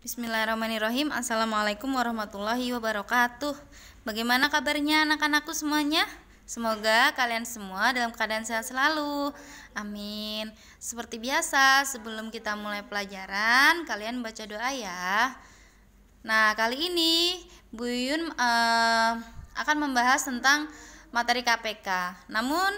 Bismillahirrahmanirrahim. Assalamualaikum warahmatullahi wabarakatuh. Bagaimana kabarnya anak-anakku semuanya? Semoga kalian semua dalam keadaan sehat selalu. Amin. Seperti biasa, sebelum kita mulai pelajaran, kalian baca doa ya. Nah, kali ini Bu Yun akan membahas tentang materi KPK. Namun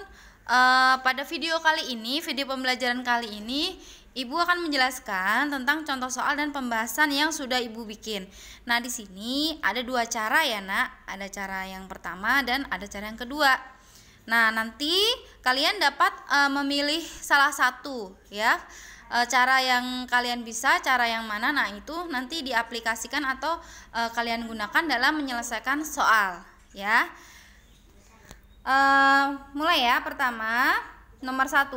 pada video kali ini, video pembelajaran kali ini, Ibu akan menjelaskan tentang contoh soal dan pembahasan yang sudah Ibu bikin. Nah, di sini ada dua cara ya, Nak. Ada cara yang pertama dan ada cara yang kedua. Nah, nanti kalian dapat memilih salah satu ya. Cara yang kalian bisa, cara yang mana, nah itu nanti diaplikasikan atau kalian gunakan dalam menyelesaikan soal ya. Mulai ya. Pertama, nomor 1,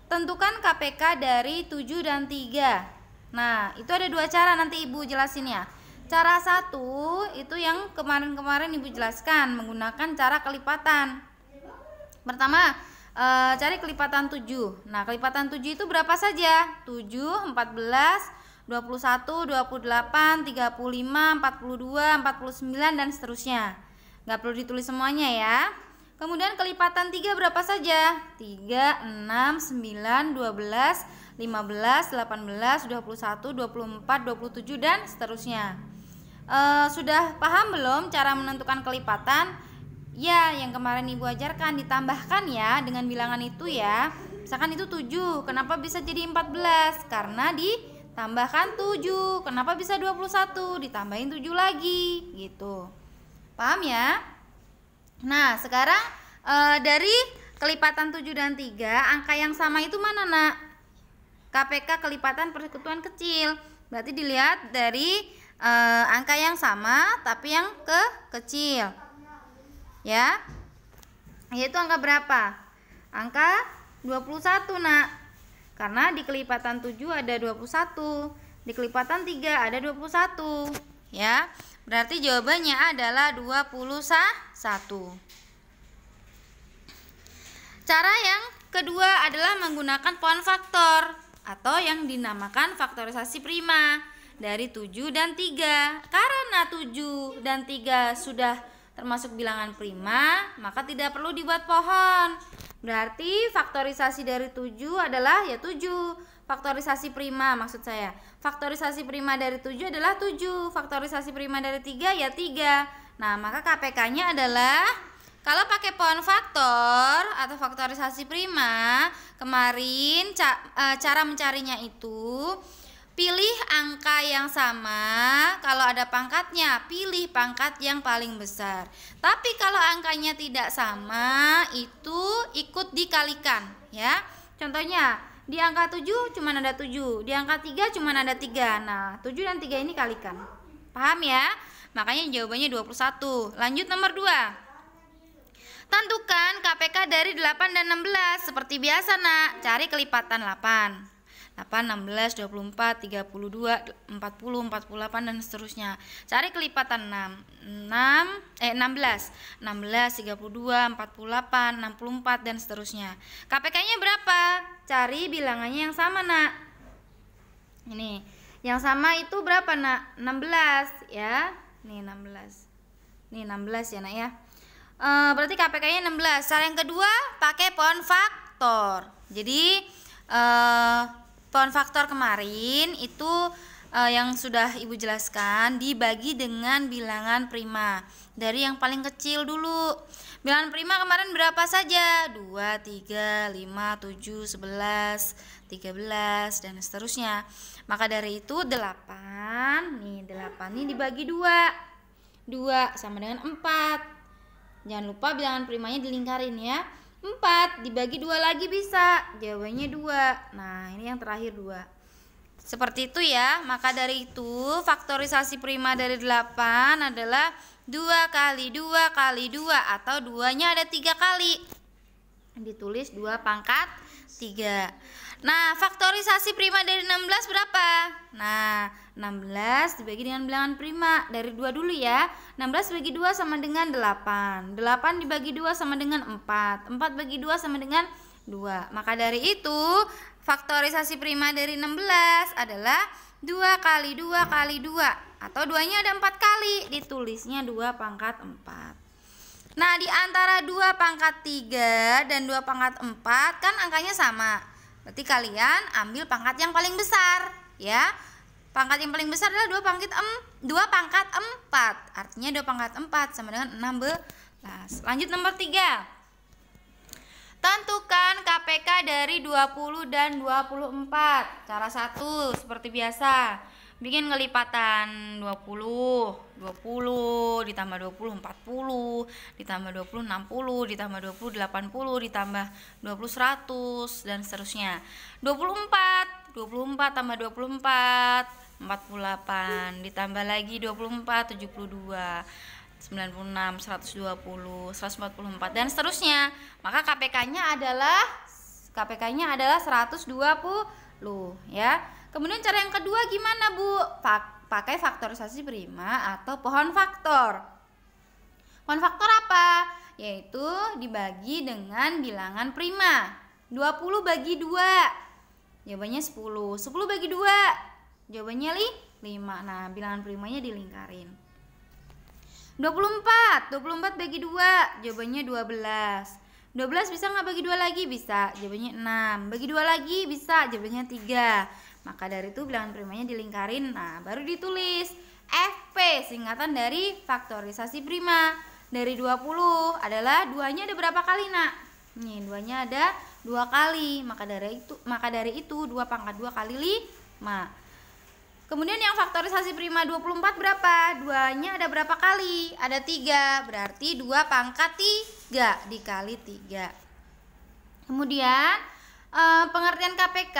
tentukan KPK dari 7 dan 3. Nah, itu ada dua cara, nanti Ibu jelasin ya. Cara 1 itu yang kemarin-kemarin Ibu jelaskan, menggunakan cara kelipatan. Pertama, cari kelipatan 7. Nah, kelipatan 7 itu berapa saja? 7, 14, 21, 28, 35, 42, 49 dan seterusnya. Nggak perlu ditulis semuanya ya. Kemudian kelipatan 3 berapa saja? 3, 6, 9, 12, 15, 18, 21, 24, 27 dan seterusnya. Sudah paham belum cara menentukan kelipatan? Ya, yang kemarin Ibu ajarkan, ditambahkan ya dengan bilangan itu ya. Misalkan itu 7, kenapa bisa jadi 14? Karena ditambahkan 7. Kenapa bisa 21? Ditambahin 7 lagi gitu. Paham ya? Nah, sekarang dari kelipatan 7 dan 3, angka yang sama itu mana, Nak? KPK kelipatan persekutuan kecil. Berarti dilihat dari angka yang sama tapi yang kecil. Ya. Yaitu angka berapa? Angka 21, Nak. Karena di kelipatan 7 ada 21, di kelipatan 3 ada 21, ya. Berarti jawabannya adalah 21. Cara yang kedua adalah menggunakan pohon faktor atau yang dinamakan faktorisasi prima dari 7 dan 3. Karena 7 dan 3 sudah termasuk bilangan prima, maka tidak perlu dibuat pohon. Berarti faktorisasi dari 7 adalah ya 7. Faktorisasi prima maksud saya. Faktorisasi prima dari 7 adalah 7. Faktorisasi prima dari 3 ya 3. Nah, maka KPK-nya adalah, kalau pakai pohon faktor atau faktorisasi prima, kemarin cara mencarinya itu pilih angka yang sama. Kalau ada pangkatnya, pilih pangkat yang paling besar. Tapi kalau angkanya tidak sama, itu ikut dikalikan ya. Contohnya, di angka 7 cuma ada 7, di angka 3 cuma ada 3. Nah, 7 dan 3 ini kalikan. Paham ya? Makanya jawabannya 21. Lanjut nomor 2. Tentukan KPK dari 8 dan 16. Seperti biasa, Nak. Cari kelipatan 8. 8, 16, 24, 32, 40, 48 dan seterusnya. Cari kelipatan 16, 32, 48, 64 dan seterusnya. KPK-nya berapa? Cari bilangannya yang sama, Nak. Ini, yang sama itu berapa, Nak? 16 ya. Nih 16. Nih 16 ya, Nak ya. Berarti KPK-nya 16. Cara yang kedua pakai pohon faktor. Jadi pohon faktor kemarin itu yang sudah Ibu jelaskan dibagi dengan bilangan prima. Dari yang paling kecil dulu. Bilangan prima kemarin berapa saja? 2, 3, 5, 7, 11, 13 dan seterusnya. Maka dari itu 8. Nih 8 ini dibagi 2. 2 sama dengan 4. Jangan lupa bilangan primanya dilingkarin ya. 4 dibagi 2 lagi bisa. Jawabannya 2. Nah, ini yang terakhir 2. Seperti itu ya. Maka dari itu faktorisasi prima dari 8 adalah 2 kali 2 kali 2 atau 2-nya ada 3 kali. Ditulis 2 pangkat 3. Nah, faktorisasi prima dari 16 berapa? Nah, 16 dibagi dengan bilangan prima. Dari 2 dulu ya. 16 bagi 2 sama dengan 8. 8 dibagi 2 sama dengan 4. 4 bagi 2 sama dengan 2. Maka dari itu faktorisasi prima dari 16 adalah 2 kali 2 kali 2, atau 2-nya ada 4 kali, ditulisnya 2 pangkat 4. Nah, di antara 2 pangkat 3 dan 2 pangkat 4 kan angkanya sama. Berarti kalian ambil pangkat yang paling besar, ya. Pangkat yang paling besar adalah 2 pangkat 4. Artinya 2 pangkat 4 sama dengan 16. Lanjut nomor 3. Tentukan KPK dari 20 dan 24. Cara 1 seperti biasa. Bikin kelipatan 20 ditambah 20 40, ditambah 20 60, ditambah 20 80, ditambah 20 100 dan seterusnya. 24 tambah 24 48, ditambah lagi 24 72, 96 120 144 dan seterusnya. Maka KPK-nya adalah 120 ya. Kemudian cara yang kedua gimana, Bu? Pakai faktorisasi prima atau pohon faktor. Pohon faktor apa? Yaitu dibagi dengan bilangan prima. 20 bagi 2, jawabannya 10. 10 bagi 2, jawabannya 5. Nah, bilangan primanya dilingkarin. 24 bagi 2, jawabannya 12. 12 bisa nggak bagi 2 lagi? Bisa, jawabannya 6. Bagi 2 lagi bisa, jawabannya 3. Maka dari itu bilangan primanya dilingkarin. Nah, baru ditulis FP, singkatan dari faktorisasi prima. Dari 20 adalah 2-nya ada berapa kali, Nak? Nih, 2-nya ada 2 kali. Maka dari itu 2 pangkat 2 kali 5. Kemudian yang faktorisasi prima 24 berapa? 2-nya ada berapa kali? Ada 3. Berarti 2 pangkat 3 dikali 3. Kemudian pengertian KPK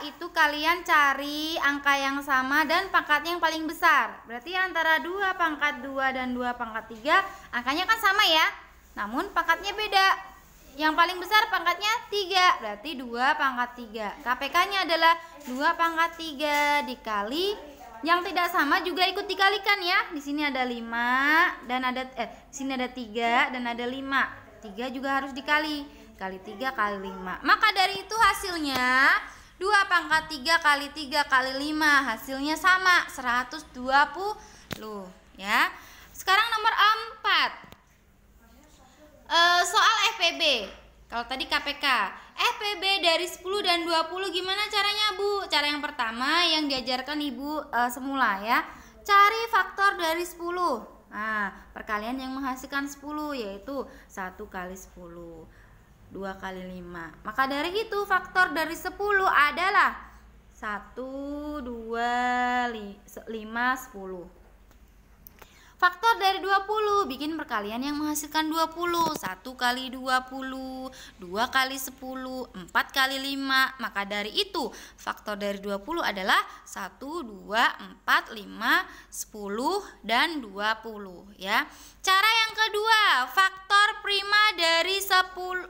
itu kalian cari angka yang sama dan pangkatnya yang paling besar. Berarti antara 2 pangkat 2 dan 2 pangkat 3 angkanya kan sama ya. Namun pangkatnya beda. Yang paling besar pangkatnya 3. Berarti 2 pangkat 3. KPK-nya adalah 2 pangkat 3 dikali yang tidak sama juga ikut dikalikan ya. Di sini ada 5 dan di sini ada 3 dan ada 5. 3 juga harus dikali. Kali 3 kali 5. Maka dari itu hasilnya 2 pangkat 3 kali 3 kali 5 hasilnya sama 120 ya. Sekarang nomor 4. Soal FPB. Kalau tadi KPK, FPB dari 10 dan 20 gimana caranya, Bu? Cara yang pertama yang diajarkan Ibu semula ya. Cari faktor dari 10. Nah, perkalian yang menghasilkan 10 yaitu 1 kali 10. 2 kali 5. Maka dari itu faktor dari 10 adalah 1, 2, 5, 10. Faktor dari 20, bikin perkalian yang menghasilkan 20. 1 kali 20, 2 kali 10, 4 kali 5. Maka dari itu faktor dari 20 adalah 1, 2, 4, 5, 10, dan 20 ya. Cara yang kedua, faktor prima dari 10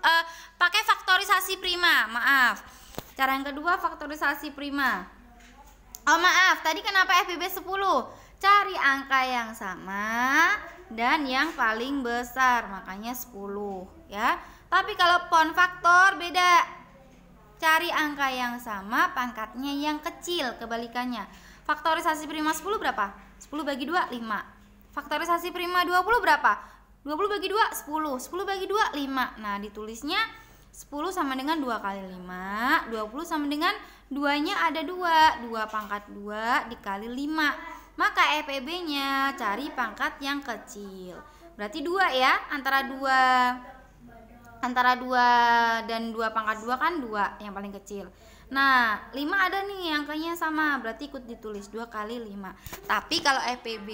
pakai faktorisasi prima. Maaf. Cara yang kedua faktorisasi prima. Oh maaf, tadi kenapa FPB 10? Cari angka yang sama dan yang paling besar, makanya 10 ya. Tapi kalau pohon faktor beda. Cari angka yang sama, pangkatnya yang kecil, kebalikannya. Faktorisasi prima 10 berapa? 10 bagi 2, 5. Faktorisasi prima 20 berapa? 20 bagi 2, 10. 10 bagi 2, 5. Nah, ditulisnya 10 sama dengan 2 kali 5. 20 sama dengan 2-nya ada 2. 2 pangkat 2 dikali 5. Maka FPB-nya cari pangkat yang kecil. Berarti 2 ya, antara 2 dan 2 pangkat 2 kan 2 yang paling kecil. Nah, 5 ada nih angkanya sama, berarti ikut ditulis 2 kali 5. Tapi kalau FPB,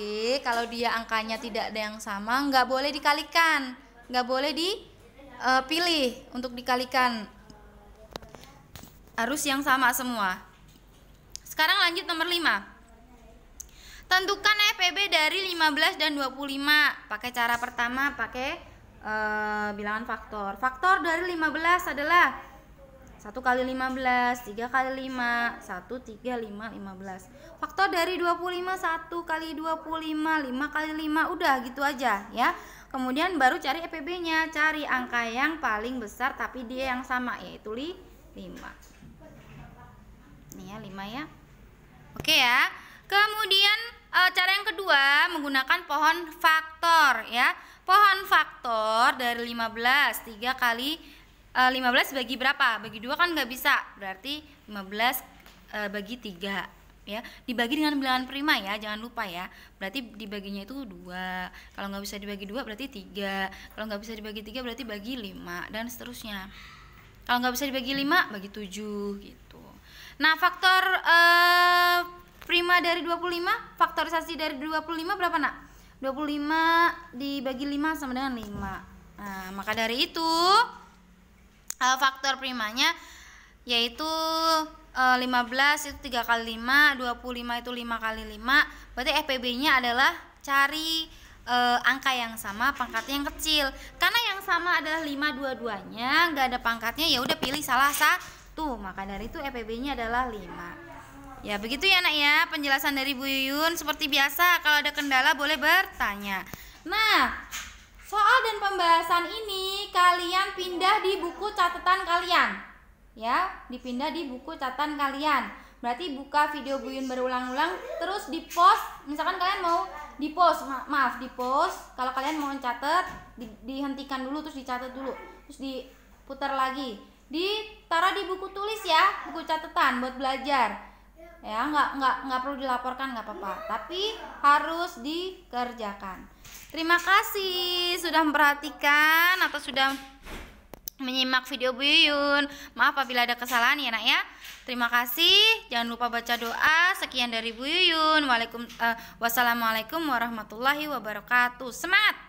kalau dia angkanya tidak ada yang sama, nggak boleh dikalikan. Nggak boleh dipilih untuk dikalikan. Harus yang sama semua. Sekarang lanjut nomor 5. Tentukan FPB dari 15 dan 25. Pakai cara pertama, pakai bilangan faktor. Faktor dari 15 adalah 1 kali 15, 3 kali 5, 1, 3, 5, 15. Faktor dari 25, 1 kali 25, 5 kali 5. Udah gitu aja ya. Kemudian baru cari FPB-nya. Cari angka yang paling besar tapi dia yang sama, yaitu 5. Nih ya, 5 ya. Oke ya. Kemudian cara yang kedua menggunakan pohon faktor ya. Pohon faktor dari 15, 3 kali 15 bagi berapa? Bagi 2 kan nggak bisa. Berarti 15 bagi 3 ya. Dibagi dengan bilangan prima ya, jangan lupa ya. Berarti dibaginya itu 2. Kalau nggak bisa dibagi 2 berarti 3. Kalau nggak bisa dibagi 3 berarti bagi 5 dan seterusnya. Kalau nggak bisa dibagi 5 bagi 7 gitu. Nah, faktor prima dari 25, faktorisasi dari 25 berapa nak? 25 dibagi 5 sama dengan 5. Nah, maka dari itu faktor primanya yaitu 15 itu 3 kali 5, 25 itu 5 kali 5. Berarti FPB-nya adalah cari angka yang sama, pangkatnya yang kecil. Karena yang sama adalah 5 dua-duanya, nggak ada pangkatnya, ya udah pilih salah satu. Maka dari itu FPB-nya adalah 5. Ya begitu ya nak ya penjelasan dari Bu Yuyun. Seperti biasa kalau ada kendala boleh bertanya. Nah, soal dan pembahasan ini kalian pindah di buku catatan kalian. Ya, dipindah di buku catatan kalian. Berarti buka video Bu Yuyun berulang-ulang, terus di-post. Misalkan kalian mau di-post, maaf di-post. Kalau kalian mau catat, dihentikan dulu terus dicatat dulu. Terus diputar lagi. Ditaruh di buku tulis ya, buku catatan buat belajar. Ya, nggak perlu dilaporkan, nggak apa-apa, tapi harus dikerjakan. Terima kasih sudah memperhatikan atau sudah menyimak video Bu Yuyun. Maaf apabila ada kesalahan ya nak ya. Terima kasih. Jangan lupa baca doa. Sekian dari Bu Yuyun. Wassalamualaikum warahmatullahi wabarakatuh. Semangat.